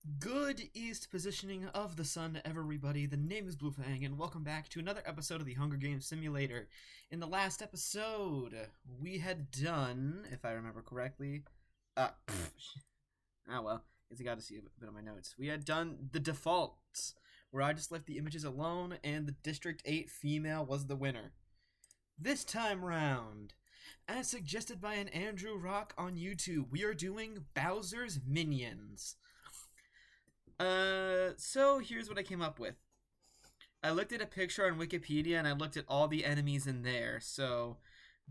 Good east positioning of the sun, everybody. The name is Bluefang, and welcome back to another episode of the Hunger Games Simulator. In the last episode, we had done, if I remember correctly, well, guess I got to see a bit of my notes. We had done the defaults, where I just left the images alone, and the District 8 female was the winner. This time round, as suggested by an Andrew Rock on YouTube, we are doing Bowser's Minions. So here's what I came up with. I looked at a picture on Wikipedia and I looked at all the enemies in there. So,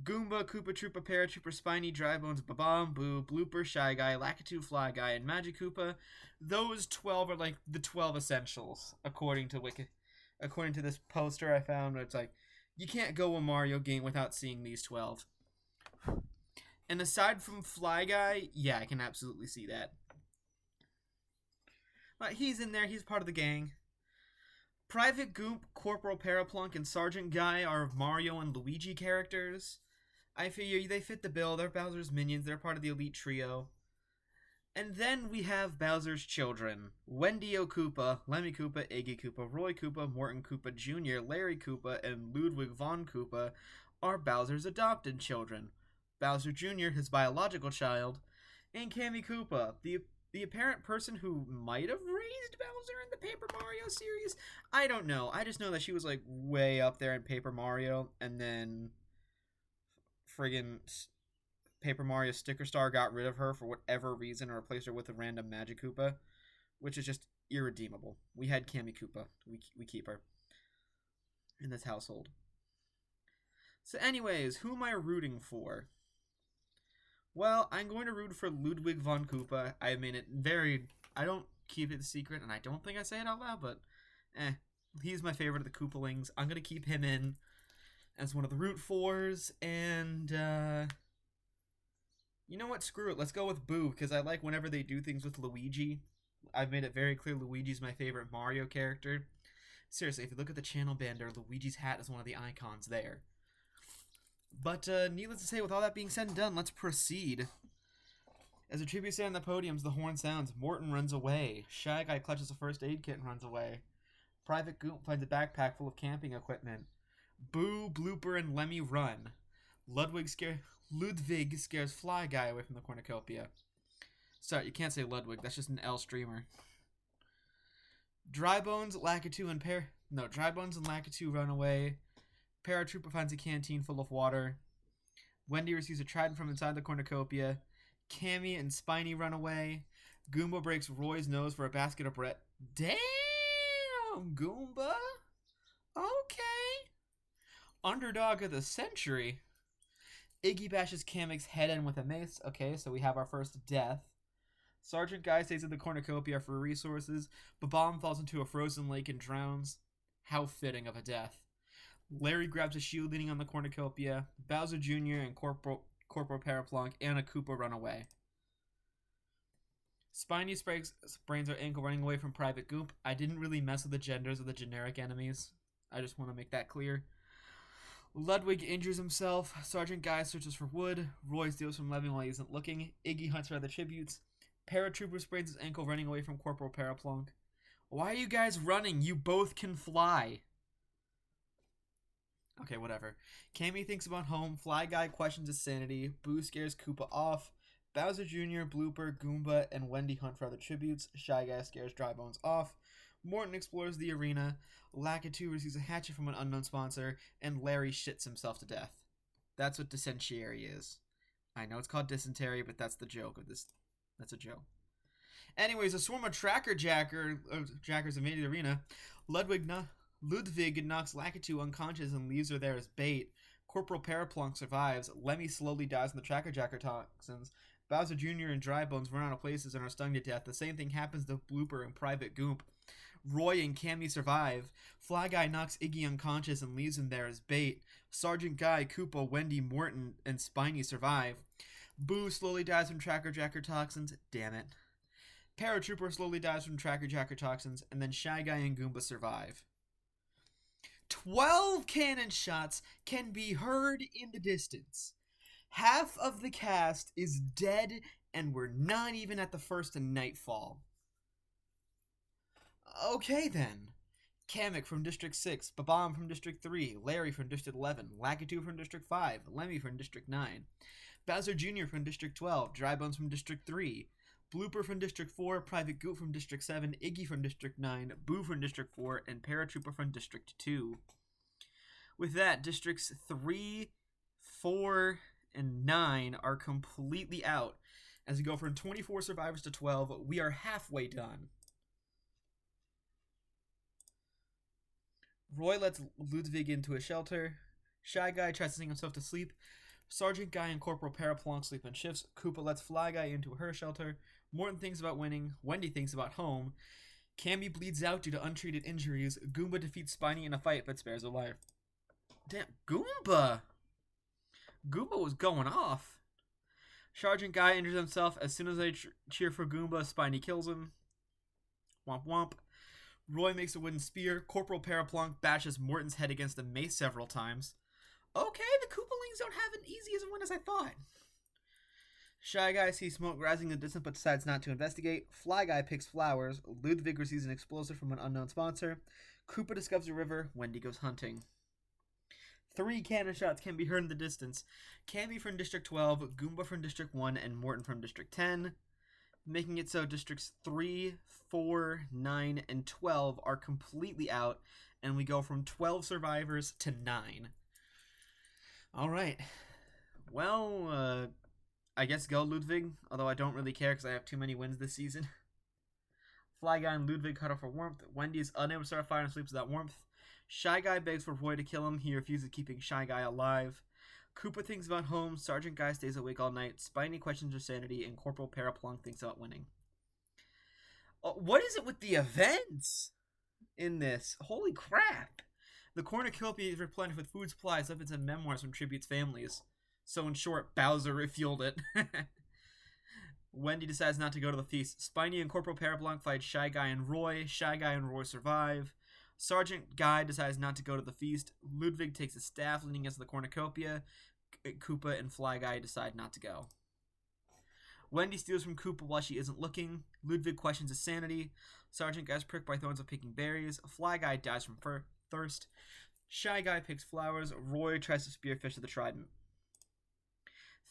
Goomba, Koopa Troopa, Paratrooper, Spiny, Drybones, Babam, Boo, Blooper, Shy Guy, Lakitu, Fly Guy, and Magikoopa. Those 12 are like the 12 essentials, according to this poster I found, where it's like, you can't go a Mario game without seeing these 12. And aside from Fly Guy, yeah, I can absolutely see that. But he's in there. He's part of the gang. Private Goomp, Corporal Paraplunk, and Sergeant Guy are Mario and Luigi characters. I figure they fit the bill. They're Bowser's minions. They're part of the elite trio. And then we have Bowser's children. Wendy O. Koopa, Lemmy Koopa, Iggy Koopa, Roy Koopa, Morton Koopa Jr., Larry Koopa, and Ludwig von Koopa are Bowser's adopted children. Bowser Jr., his biological child, and Cammy Koopa, the apparent person who might have raised Bowser in the Paper Mario series. I don't know. I just know that she was like way up there in Paper Mario, and then friggin' Paper Mario Sticker Star got rid of her for whatever reason and replaced her with a random Magikoopa, which is just irredeemable. We had Cammy Koopa. We keep her in this household. So anyways, who am I rooting for? Well, I'm going to root for Ludwig von Koopa. I made it I don't keep it a secret, and I don't think I say it out loud, but he's my favorite of the Koopalings. I'm going to keep him in as one of the root fours, and you know what? Screw it. Let's go with Boo, because I like whenever they do things with Luigi. I've made it very clear Luigi's my favorite Mario character. Seriously, if you look at the channel banner, Luigi's hat is one of the icons there. But needless to say, with all that being said and done, let's proceed. As a tribute stand on the podiums, the horn sounds. Morton runs away. Shy Guy clutches a first aid kit and runs away. Private Goomp finds a backpack full of camping equipment. Boo, Blooper, and Lemmy run. Ludwig scares Fly Guy away from the cornucopia. Sorry, you can't say Ludwig. That's just an L streamer. Drybones, Lakitu, and Lakitu run away. Paratrooper finds a canteen full of water. Wendy receives a trident from inside the cornucopia. Cammy and Spiny run away. Goomba breaks Roy's nose for a basket of bread. Damn, Goomba. Okay. Underdog of the century. Iggy bashes Kamek's head in with a mace. Okay, so we have our first death. Sergeant Guy stays in the cornucopia for resources. Babam falls into a frozen lake and drowns. How fitting of a death. Larry grabs a shield leaning on the cornucopia. Bowser Jr. and Corporal Paraplunk and a Koopa run away. Spiny sprains her ankle running away from Private Goomp. I didn't really mess with the genders of the generic enemies. I just want to make that clear. Ludwig injures himself. Sergeant Guy searches for wood. Roy steals from Lemmy while he isn't looking. Iggy hunts for other tributes. Paratrooper sprains his ankle running away from Corporal Paraplunk. Why are you guys running? You both can fly. Okay, whatever. Cammy thinks about home. Fly Guy questions his sanity. Boo scares Koopa off. Bowser Jr., Blooper, Goomba, and Wendy hunt for other tributes. Shy Guy scares Drybones off. Morton explores the arena. Lakitu receives a hatchet from an unknown sponsor. And Larry shits himself to death. That's what dysentery is. I know it's called dysentery, but that's the joke of this. That's a joke. Anyways, a swarm of jackers invade the arena. Ludwig knocks Lakitu unconscious and leaves her there as bait. Corporal Paraplunk survives. Lemmy slowly dies from the Tracker Jacker toxins. Bowser Jr. and Drybones run out of places and are stung to death. The same thing happens to Blooper and Private Goomp. Roy and Cammy survive. Fly Guy knocks Iggy unconscious and leaves him there as bait. Sergeant Guy, Koopa, Wendy, Morton, and Spiny survive. Boo slowly dies from Tracker Jacker toxins. Damn it. Paratrooper slowly dies from Tracker Jacker toxins. And then Shy Guy and Goomba survive. 12 cannon shots can be heard in the distance. Half of the cast is dead, and we're not even at the first nightfall. Okay then. Kamek from District 6, Babam from District 3, Larry from District 11, Lakitu from District 5, Lemmy from District 9, Bowser Jr. from District 12, Drybones from District 3, Blooper from District 4, Private Goop from District 7, Iggy from District 9, Boo from District 4, and Paratrooper from District 2. With that, Districts 3, 4, and 9 are completely out. As we go from 24 survivors to 12, we are halfway done. Roy lets Ludwig into a shelter. Shy Guy tries to sing himself to sleep. Sergeant Guy and Corporal Paraplonk sleep in shifts. Koopa lets Fly Guy into her shelter. Morton thinks about winning. Wendy thinks about home. Cammy bleeds out due to untreated injuries. Goomba defeats Spiny in a fight but spares a life. Damn, Goomba! Goomba was going off. Sergeant Guy injures himself. As soon as they cheer for Goomba, Spiny kills him. Womp womp. Roy makes a wooden spear. Corporal Paraplonk bashes Morton's head against a mace several times. Okay, the Koopalings don't have it easy as a win as I thought. Shy Guy sees smoke rising in the distance but decides not to investigate. Fly Guy picks flowers. Ludwig receives an explosive from an unknown sponsor. Koopa discovers a river. Wendy goes hunting. 3 cannon shots can be heard in the distance. Cammy from District 12, Goomba from District 1, and Morton from District 10. Making it so Districts 3, 4, 9, and 12 are completely out, and we go from 12 survivors to 9. Alright. Well, I guess go Ludwig, although I don't really care because I have too many wins this season. Fly Guy and Ludwig huddle for warmth. Wendy is unable to start a fire and sleeps without warmth. Shy Guy begs for Roy to kill him. He refuses, keeping Shy Guy alive. Koopa thinks about home. Sergeant Guy stays awake all night. Spiny questions her sanity, and Corporal Paraplonk thinks about winning. What is it with the events in this? Holy crap! The cornucopia is replenished with food supplies, weapons, and memoirs from Tribute's families. So in short, Bowser refueled it. Wendy decides not to go to the feast. Spiny and Corporal Paraplonk fight Shy Guy and Roy. Shy Guy and Roy survive. Sergeant Guy decides not to go to the feast. Ludwig takes a staff leaning against the cornucopia. Koopa and Fly Guy decide not to go. Wendy steals from Koopa while she isn't looking. Ludwig questions his sanity. Sergeant Guy's pricked by thorns of picking berries. Fly Guy dies from thirst. Shy Guy picks flowers. Roy tries to spearfish the trident.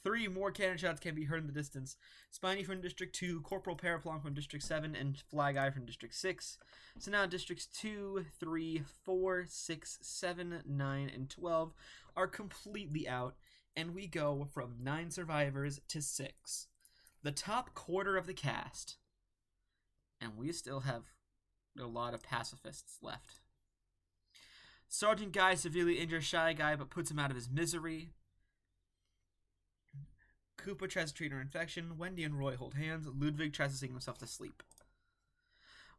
3 more cannon shots can be heard in the distance. Spiny from District 2, Corporal Paraplonk from District 7, and Fly Guy from District 6. So now Districts 2, 3, 4, 6, 7, 9, and 12 are completely out, and we go from 9 survivors to 6. The top quarter of the cast. And we still have a lot of pacifists left. Sergeant Guy severely injures Shy Guy but puts him out of his misery. Koopa tries to treat her infection. Wendy and Roy hold hands. Ludwig tries to sing himself to sleep.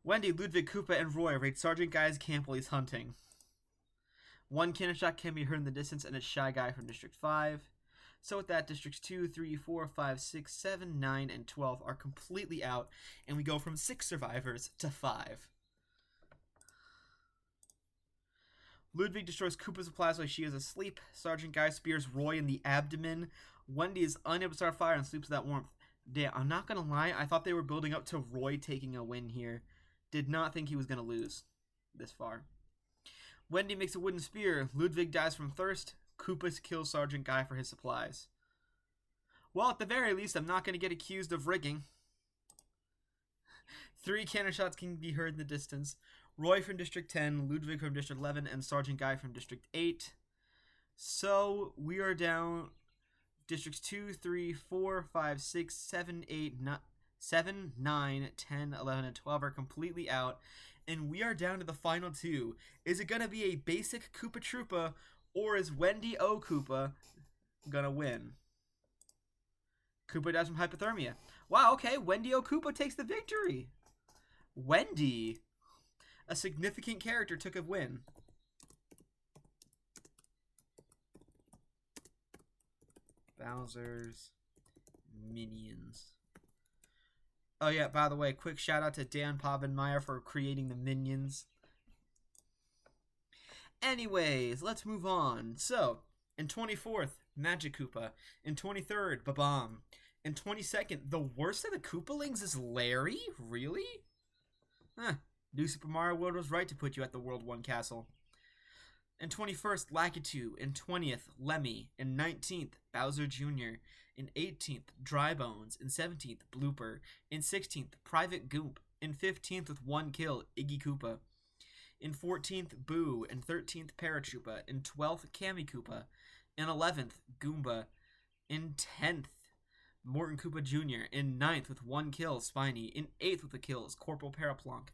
Wendy, Ludwig, Koopa, and Roy raid Sergeant Guy's camp while he's hunting. 1 cannon shot can be heard in the distance, and it's Shy Guy from District 5. So with that, Districts 2, 3, 4, 5, 6, 7, 9, and 12 are completely out, and we go from 6 survivors to 5. Ludwig destroys Koopa's supplies while she is asleep. Sergeant Guy spears Roy in the abdomen. Wendy is unable to start fire and sleeps without warmth. Damn, I'm not going to lie, I thought they were building up to Roy taking a win here. Did not think he was going to lose this far. Wendy makes a wooden spear. Ludwig dies from thirst. Koopa kills Sergeant Guy for his supplies. Well, at the very least, I'm not going to get accused of rigging. 3 cannon shots can be heard in the distance. Roy from District 10, Ludwig from District 11, and Sergeant Guy from District 8. So, we are down Districts 2, 3, 4, 5, 6, 7, 8, 7, 9, 10, 11, and 12 are completely out. And we are down to the final 2. Is it going to be a basic Koopa Troopa, or is Wendy O. Koopa going to win? Koopa dies from hypothermia. Wow, okay, Wendy O. Koopa takes the victory. Wendy, a significant character, took a win. Bowser's Minions. Oh yeah, by the way, quick shout out to Dan Povenmire for creating the Minions. Anyways, let's move on. So, in 24th, Magic Koopa. In 23rd, Babam. In 22nd, the worst of the Koopalings is Larry? Really? Huh. New Super Mario World was right to put you at the World 1 castle. In 21st, Lakitu. In 20th, Lemmy. In 19th, Bowser Jr. In 18th, Drybones. In 17th, Blooper. In 16th, Private Goomp. In 15th, with 1 kill, Iggy Koopa. In 14th, Boo. In 13th, Paratroopa. In 12th, Kamikoopa. In 11th, Goomba. In 10th, Morton Koopa Jr. In 9th, with 1 kill, Spiny. In 8th, with a kill, is Corporal Paraplonk.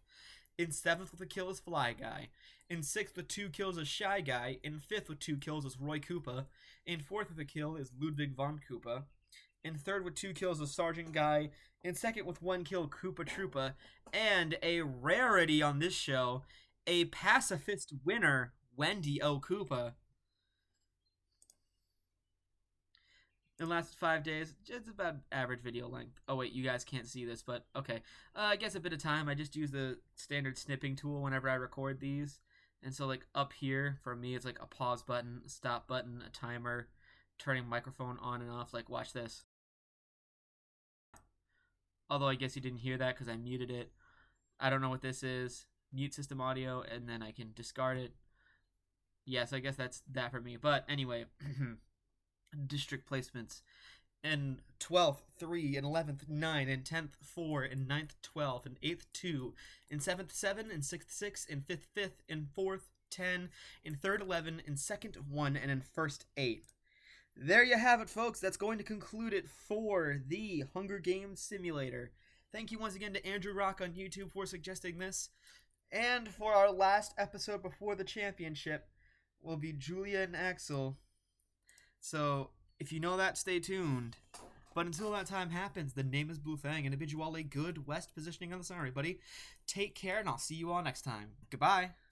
In 7th, with a kill, is Fly Guy. In 6th, with 2 kills, is Shy Guy. In 5th, with 2 kills, is Roy Koopa. In 4th, with a kill, is Ludwig von Koopa. In 3rd, with 2 kills, is Sergeant Guy. In 2nd, with 1 kill, Koopa Troopa. And a rarity on this show, a pacifist winner, Wendy O. Koopa. In the last 5 days, just about average video length. Oh wait, you guys can't see this, but okay. I guess a bit of time. I just use the standard snipping tool whenever I record these. And so like up here, for me, it's like a pause button, a stop button, a timer, turning microphone on and off. Like watch this. Although I guess you didn't hear that because I muted it. I don't know what this is. Mute system audio, and then I can discard it. Yes, I guess that's that for me. But anyway, district placements. In 12th, 3. In 11th, 9. In 10th, 4. In 9th, 12. In 8th, 2. In 7th, 7. In 6th, 6. In 5th, 5th. In 4th, 10. In 3rd, 11. In 2nd, 1. And in 1st, 8. There you have it, folks. That's going to conclude it for the Hunger Games Simulator. Thank you once again to Andrew Rock on YouTube for suggesting this. And for our last episode before the championship will be Julia and Axel. So, if you know that, stay tuned. But until that time happens, the name is Blue Fang, and I bid you all a good West positioning on the sun, everybody. Take care, and I'll see you all next time. Goodbye.